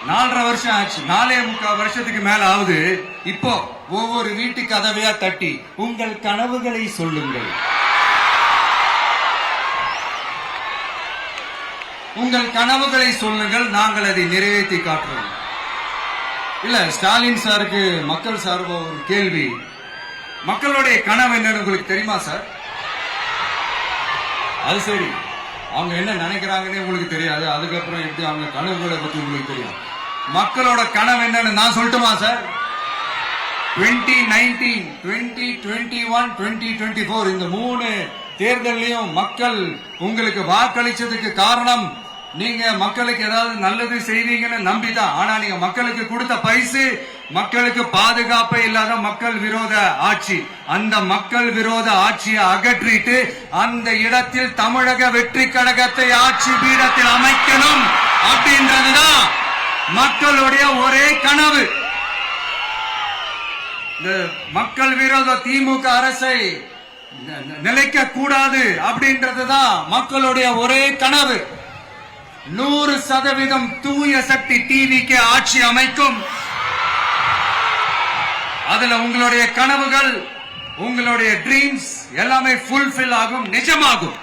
4.5 வருஷம் ஆச்சு. 4.25 வருஷத்துக்கு மேல ஆகுது. இப்போ ஒவ்வொரு வீட்டு கதவையா தட்டி உங்கள் கனவுகளை சொல்லுங்கள், உங்கள் கனவுகளை சொல்லுங்கள், நாங்கள் அதை நிறைவேற்றி காட்டுறோம். இல்ல, ஸ்டாலின் சாருக்கு மக்கள் சார்பா ஒரு கேள்வி. மக்களுடைய கனவு என்னன்னு உங்களுக்கு தெரியுமா சார்? அது சரி, அவங்க என்ன நினைக்கிறாங்கன்னு உங்களுக்கு தெரியாது. அதுக்கப்புறம் எப்படி அவங்க கனவுகளை பத்தி உங்களுக்கு தெரியும். மக்களோட கனவு என்னன்னு நான் சொல்லட்டுமா சார்? 2019, 2021, 2024 இந்த 3 தேர்தலையும் மக்கள் உங்களுக்கு வாக்களிச்சதுக்கு காரணம் நீங்க மக்களுக்கு ஏதாவது நல்லது செய்வீங்கன்னு நம்பிதான். ஆனா நீங்க மக்களுக்கு கொடுத்த பரிசு மக்களுக்கு பாதுகாப்பே இல்லாத மக்கள் விரோத ஆட்சி. அந்த மக்கள் விரோத ஆட்சியை அகற்றிட்டு அந்த இடத்தில் தமிழக வெற்றி கழகத்தை ஆட்சி பீடத்தில் அமைக்கணும் அப்படின்றதுதான் மக்களுடைய ஒரே கனவு. இந்த மக்கள் விரோத திமுக அரசை நிலைக்க கூடாது அப்படின்றதுதான் மக்களுடைய ஒரே கனவு. 100% தூய சக்தி டிவிக்கு ஆட்சி அமைக்கும். அதுல உங்களுடைய கனவுகள், உங்களுடைய ட்ரீம்ஸ் எல்லாமே ஃபுல்ஃபில் ஆகும், நிஜமாகும்.